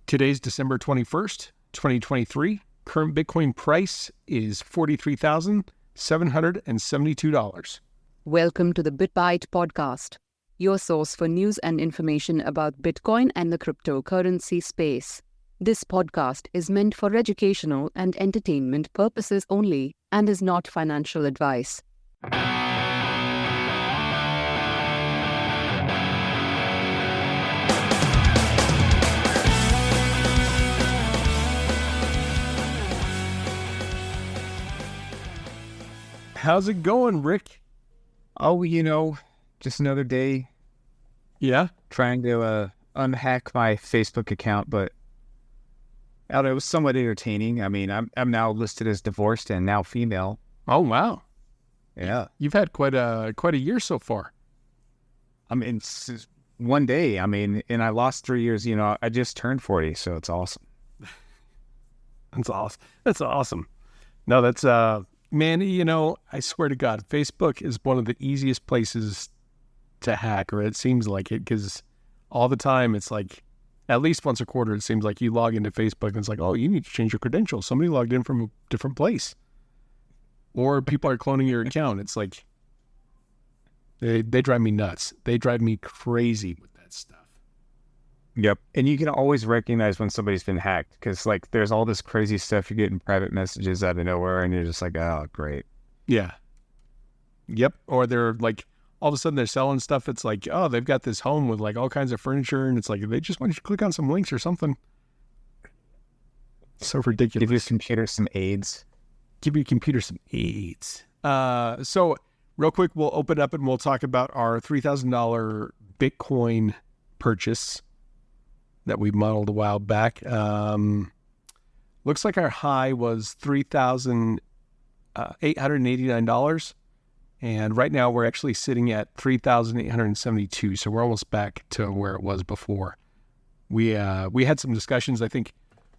Today's December 21st, 2023. Current Bitcoin price is $43,772. Welcome to the Bitbite podcast, your source for news and information about Bitcoin and the cryptocurrency space. This podcast is meant for educational and entertainment purposes only and is not financial advice. How's it going, Rick? Oh, just another day Yeah? trying to unhack my Facebook account, but I don't know, it was somewhat entertaining. I mean, I'm now listed as divorced and now female. Oh, wow. Yeah. You've had quite a year so far. I mean, one day, and I lost 3 years, I just turned 40, so it's awesome. That's awesome. That's awesome. No, that's, man, I swear to God, Facebook is one of the easiest places to hack, or it seems like it, because all the time it's like, at least once a quarter, it seems like you log into Facebook and it's like, oh, you need to change your credentials. Somebody logged in from a different place. Or people are cloning your account. It's like, they drive me nuts. They drive me crazy with that stuff. Yep. And you can always recognize when somebody's been hacked because, there's all this crazy stuff. You get in private messages out of nowhere and you're just like, oh, great. Yeah. Yep. Or they're like, all of a sudden they're selling stuff. It's like, oh, they've got this home with all kinds of furniture. And it's like, they just want you to click on some links or something. So ridiculous. Give your computer some AIDS. Give your computer some AIDS. So real quick, we'll open up and we'll talk about our $3,000 Bitcoin purchase that we modeled a while back. Looks like our high was $3,889. And right now we're actually sitting at $3,872. So we're almost back to where it was before. We had some discussions, I think,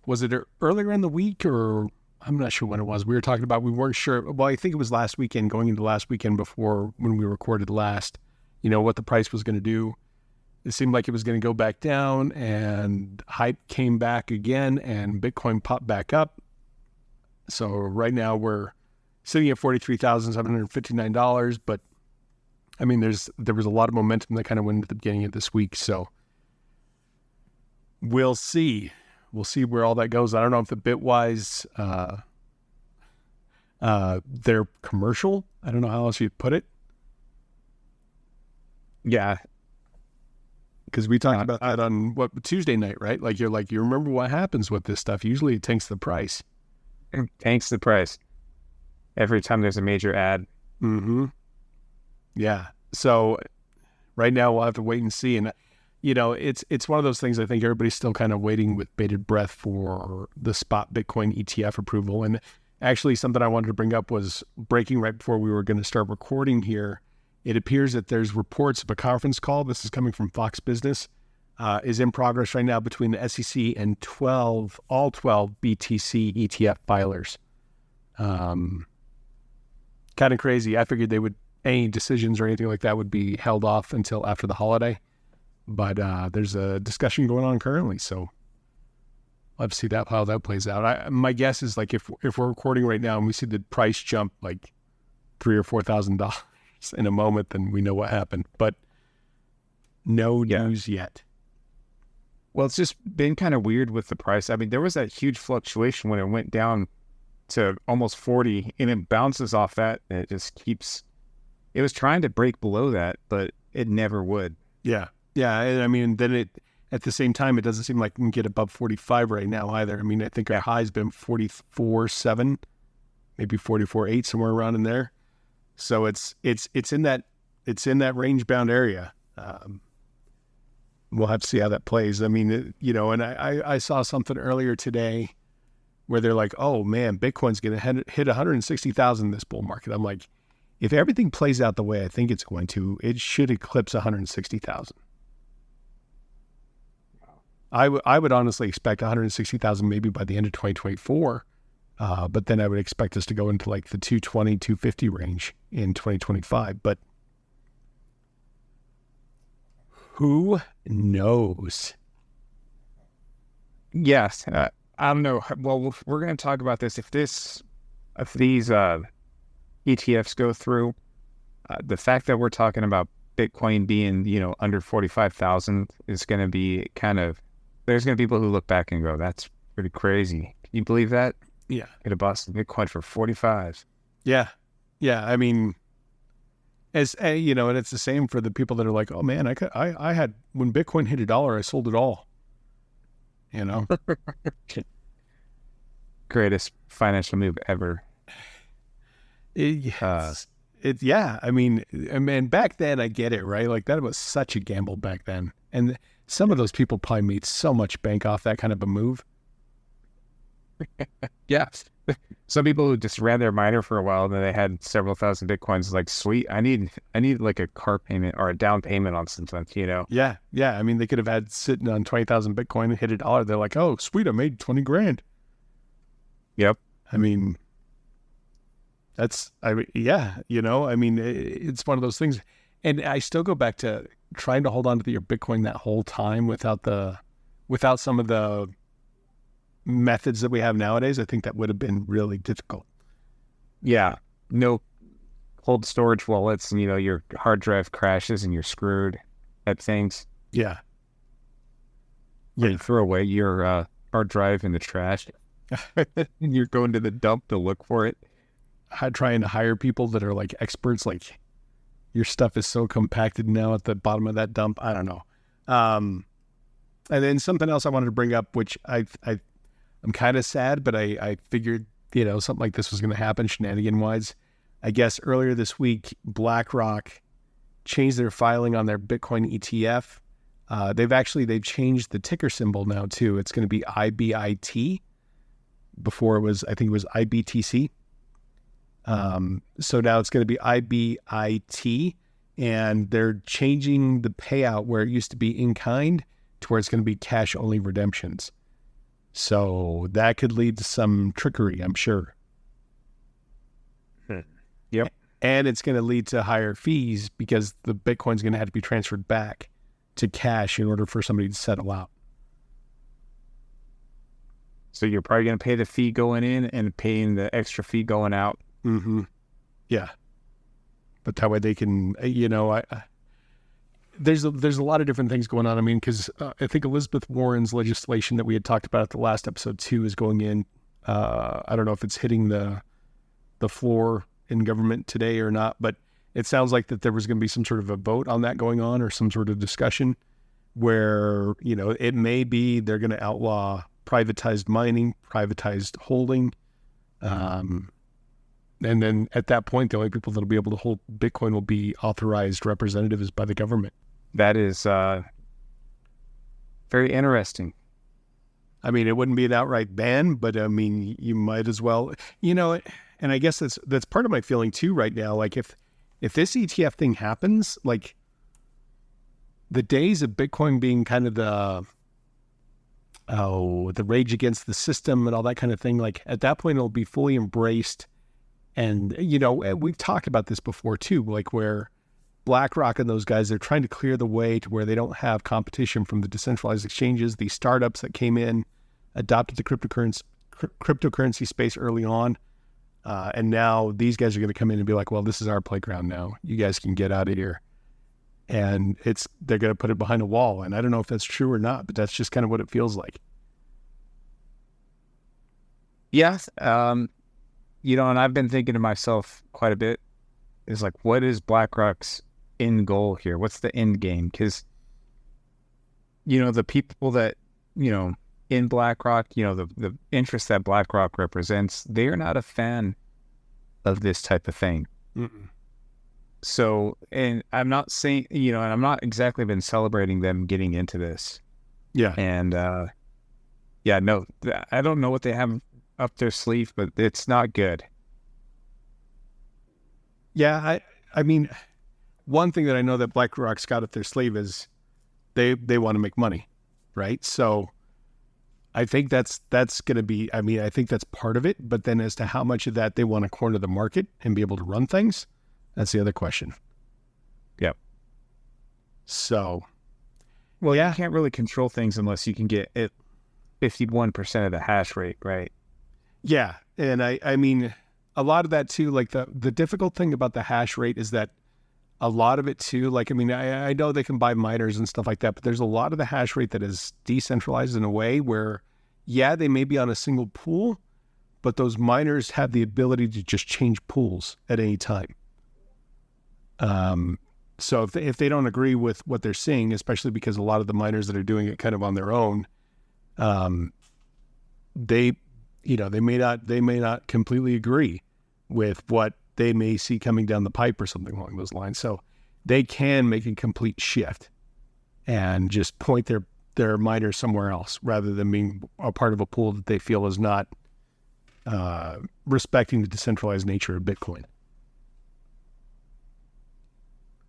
was it earlier in the week or I'm not sure when it was. We were talking about, we weren't sure. Well, I think it was last weekend, going into last weekend before when we recorded last, what the price was going to do. It seemed like it was going to go back down and hype came back again and Bitcoin popped back up. So right now we're sitting at $43,759. But I mean, there was a lot of momentum that kind of went at the beginning of this week. So we'll see. We'll see where all that goes. I don't know if the Bitwise, they're commercial. I don't know how else you'd put it. Yeah. Because we talked about that on Tuesday night, right? You remember what happens with this stuff. Usually it tanks the price. It tanks the price every time there's a major ad. Mm-hmm. Yeah. So right now we'll have to wait and see. And, it's one of those things I think everybody's still kind of waiting with bated breath for the spot Bitcoin ETF approval. And actually something I wanted to bring up was breaking right before we were going to start recording here. It appears that there's reports of a conference call, this is coming from Fox Business, is in progress right now between the SEC and all 12 BTC ETF filers. Kind of crazy. I figured any decisions or anything like that would be held off until after the holiday. But there's a discussion going on currently, so I'll have to see how that plays out. My guess is if we're recording right now and we see the price jump $3,000 or $4,000 in a moment, then we know what happened. But no news yet. Well, it's just been kind of weird with the price. I mean, there was that huge fluctuation when it went down to almost 40 and it bounces off that and it just keeps, it was trying to break below that, but it never would. Yeah. Yeah. And I mean, then at the same time, it doesn't seem like we can get above 45 right now either. I mean, I think our high's been 44.7, maybe 44.8, somewhere around in there. So it's in that range bound area. We'll have to see how that plays. I mean, and I saw something earlier today where they're like, oh man, Bitcoin's going to hit 160,000 this bull market. I'm like, if everything plays out the way I think it's going to, it should eclipse 160,000. I would honestly expect 160,000 maybe by the end of 2024. But then I would expect us to go into the 220, 250 range in 2025. But who knows? Yes. I don't know. Well, we're going to talk about this. If these ETFs go through, the fact that we're talking about Bitcoin being, under 45,000 is going to be there's going to be people who look back and go, that's pretty crazy. Can you believe that? Yeah. Could have bought some Bitcoin for 45. Yeah. Yeah. I mean, and it's the same for the people that are like, oh man, I had, when Bitcoin hit $1, I sold it all, Greatest financial move ever. Yeah. I mean, back then I get it, right? Like that was such a gamble back then. And some of those people probably made so much bank off that kind of a move. Yeah. Some people who just ran their miner for a while and then they had several thousand Bitcoins, like, sweet, I need like a car payment or a down payment on something, Yeah. Yeah. I mean, they could have had sitting on 20,000 Bitcoin and hit $1. They're like, oh, sweet, I made 20 grand. Yep. I mean, it's one of those things. And I still go back to trying to hold on to your Bitcoin that whole time without some of the methods that we have nowadays. I think that would have been really difficult. Yeah. No cold storage wallets and, your hard drive crashes and you're screwed at things. Yeah. Yeah. You throw away your hard drive in the trash and you're going to the dump to look for it. Trying to hire people that are like experts, like your stuff is so compacted now at the bottom of that dump. I don't know. And then something else I wanted to bring up, which I'm kind of sad, but I figured, something like this was going to happen shenanigan wise. I guess earlier this week, BlackRock changed their filing on their Bitcoin ETF. They've changed the ticker symbol now too. It's going to be IBIT. Before I think it was IBTC. So now it's going to be IBIT, and they're changing the payout where it used to be in kind to where it's going to be cash only redemptions. So that could lead to some trickery, I'm sure. Yep. And it's going to lead to higher fees because the Bitcoin's going to have to be transferred back to cash in order for somebody to settle out. So you're probably going to pay the fee going in and paying the extra fee going out. Mm-hmm. Yeah. But that way they can, there's a lot of different things going on. I mean, because I think Elizabeth Warren's legislation that we had talked about at the last episode too is going in. I don't know if it's hitting the floor in government today or not, but it sounds like that there was going to be some sort of a vote on that going on or some sort of discussion where, it may be they're going to outlaw privatized mining, privatized holding. And then at that point, the only people that'll be able to hold Bitcoin will be authorized representatives by the government. That is very interesting. I mean, it wouldn't be an outright ban, but I mean, you might as well, and I guess that's part of my feeling too right now. Like if this ETF thing happens, like the days of Bitcoin being kind of the rage against the system and all that kind of thing, like at that point, it'll be fully embraced. And, we've talked about this before too, like where BlackRock and those guys, they're trying to clear the way to where they don't have competition from the decentralized exchanges, these startups that came in, adopted the cryptocurrency space early on. And now these guys are going to come in and be like, well, this is our playground now. You guys can get out of here. And they're going to put it behind a wall. And I don't know if that's true or not, but that's just kind of what it feels like. Yeah. And I've been thinking to myself quite a bit is like, what is BlackRock's end goal here? What's the end game? Because, the people that, in BlackRock, the interest that BlackRock represents, they are not a fan of this type of thing. Mm-mm. So, and I'm not saying, and I'm not exactly been celebrating them getting into this. Yeah. And, no, I don't know what they have up their sleeve, but it's not good. Yeah, I mean, one thing that I know that BlackRock's got up their sleeve is they want to make money, right? So I think that's going to be, I think that's part of it, but then as to how much of that they want to corner the market and be able to run things, that's the other question. Yep. So, well, yeah, you can't really control things unless you can get it 51% of the hash rate, right? Yeah. And I mean, a lot of that too, like the difficult thing about the hash rate is that a lot of it too, like, I mean, I know they can buy miners and stuff like that, but there's a lot of the hash rate that is decentralized in a way where, yeah, they may be on a single pool, but those miners have the ability to just change pools at any time. So if they don't agree with what they're seeing, especially because a lot of the miners that are doing it kind of on their own, um, they, they may not completely agree with what they may see coming down the pipe or something along those lines. So they can make a complete shift and just point their miners somewhere else rather than being a part of a pool that they feel is not respecting the decentralized nature of Bitcoin.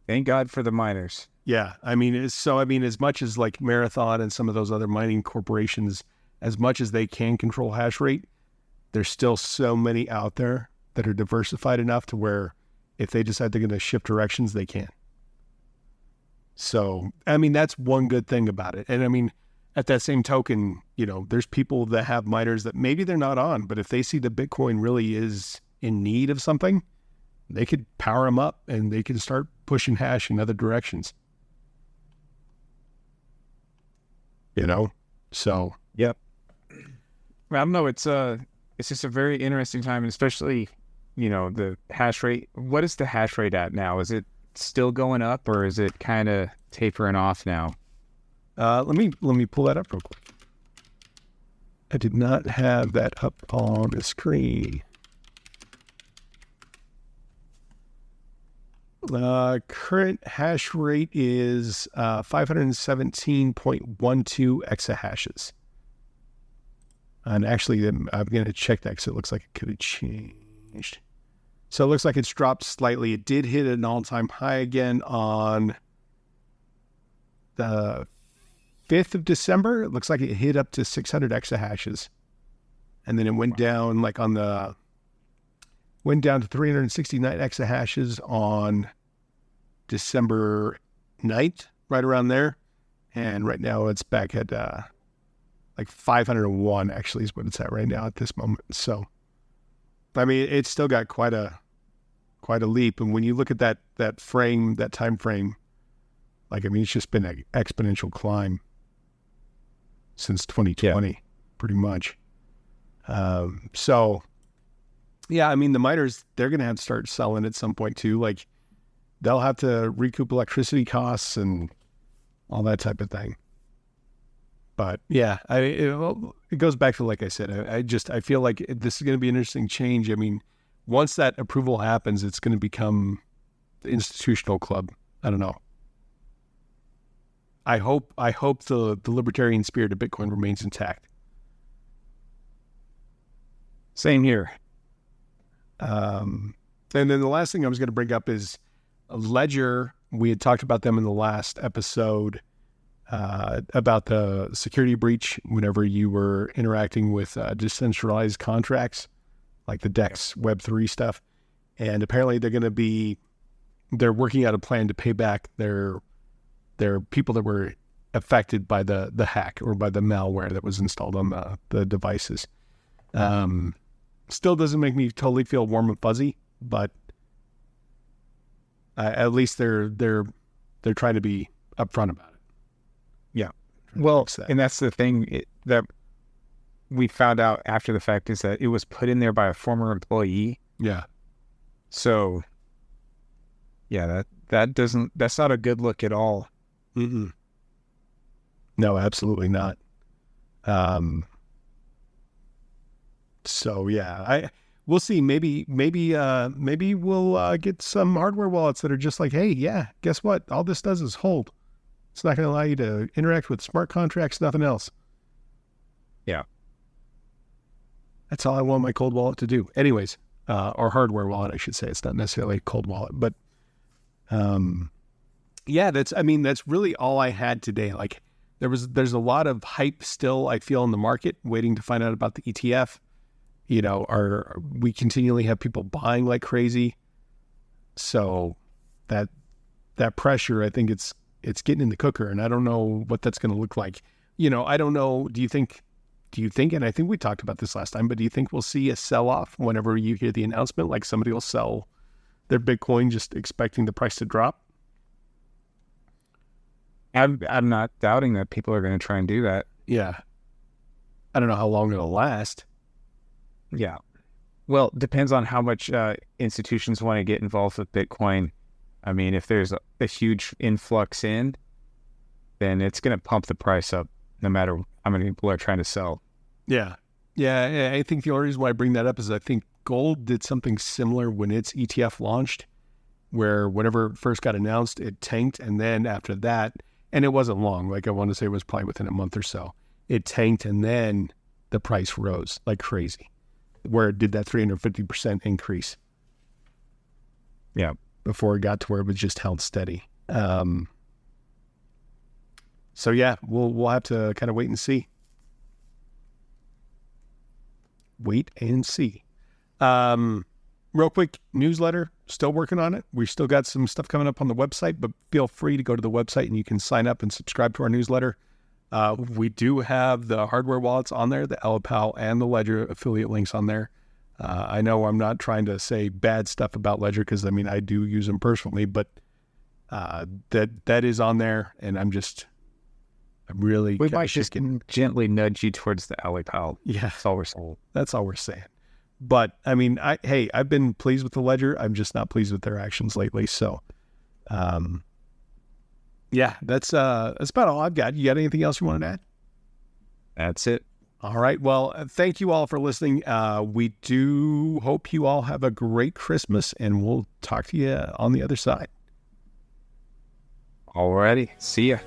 Thank God for the miners. Yeah. I mean, as much as like Marathon and some of those other mining corporations, as much as they can control hash rate, there's still so many out there that are diversified enough to where if they decide they're going to shift directions, they can. So, I mean, that's one good thing about it. And I mean, at that same token, there's people that have miners that maybe they're not on, but if they see that Bitcoin really is in need of something, they could power them up and they can start pushing hash in other directions. So. Yep. I don't know. It's just a very interesting time, and especially, the hash rate. What is the hash rate at now? Is it still going up, or is it kind of tapering off now? Let me pull that up real quick. I did not have that up on the screen. Current hash rate is 517.12 exahashes. And actually, I'm going to check that because it looks like it could have changed. So it looks like it's dropped slightly. It did hit an all-time high again on the 5th of December. It looks like it hit up to 600 exahashes. And then it went down went down to 369 exahashes on December 9th, right around there. And right now it's back at like 501 actually is what it's at right now at this moment. So, I mean, it's still got quite a leap. And when you look at that time frame, like, I mean, it's just been an exponential climb since 2020, pretty much. So, yeah, I mean, the miners, they're going to have to start selling at some point too. Like, they'll have to recoup electricity costs and all that type of thing. But yeah, it goes back to, like I said, I feel like this is going to be an interesting change. I mean, once that approval happens, it's going to become the institutional club. I don't know. I hope the libertarian spirit of Bitcoin remains intact. Same here. And then the last thing I was going to bring up is Ledger. We had talked about them in the last episode about the security breach whenever you were interacting with decentralized contracts, like the DEX Web3 stuff. And apparently they're working out a plan to pay back their people that were affected by the hack or by the malware that was installed on the devices. Still doesn't make me totally feel warm and fuzzy, but at least they're trying to be upfront about it. Yeah. Well, and that's the thing that we found out after the fact is that it was put in there by a former employee. Yeah. So, yeah, that's not a good look at all. Mm-mm. No, absolutely not. So yeah, we'll see. Maybe we'll get some hardware wallets that are just like, hey, yeah, guess what? All this does is hold. It's not going to allow you to interact with smart contracts, nothing else. Yeah. That's all I want my cold wallet to do. Anyways, or hardware wallet, I should say. It's not necessarily a cold wallet, but yeah, that's really all I had today. Like there's a lot of hype still, I feel, in the market, waiting to find out about the ETF. We continually have people buying like crazy. So that pressure, I think it's getting in the cooker, and I don't know what that's going to look like. I don't know. Do you think do you think, and I think we talked about this last time, but do you think we'll see a sell-off whenever you hear the announcement? Like somebody will sell their Bitcoin just expecting the price to drop? I'm not doubting that people are going to try and do that. Yeah. I don't know how long it'll last. Yeah. Well, it depends on how much institutions want to get involved with Bitcoin. I mean, if there's a huge influx in, then it's going to pump the price up no matter how many people are trying to sell. Yeah. Yeah. I think the only reason why I bring that up is I think gold did something similar when its ETF launched, where whenever it first got announced, it tanked. And then after that, and it wasn't long, like I want to say it was probably within a month or so, it tanked and then the price rose like crazy, where it did that 350% increase. Yeah. Before it got to where it was just held steady. So yeah, we'll have to kind of wait and see. Wait and see. Real quick newsletter, still working on it. We still got some stuff coming up on the website, but feel free to go to the website and you can sign up and subscribe to our newsletter. We do have the hardware wallets on there, the LPAL and the Ledger affiliate links on there. I know I'm not trying to say bad stuff about Ledger because I mean I do use them personally, but that is on there, and I'm really we might just gently nudge you towards the LPAL. Yeah, that's all we're saying. That's all we're saying. But I mean, I've been pleased with the Ledger. I'm just not pleased with their actions lately. So, yeah, that's about all I've got. You got anything else you wanted to add? That's it. All right. Well, thank you all for listening. We do hope you all have a great Christmas, and we'll talk to you on the other side. Alrighty. See ya.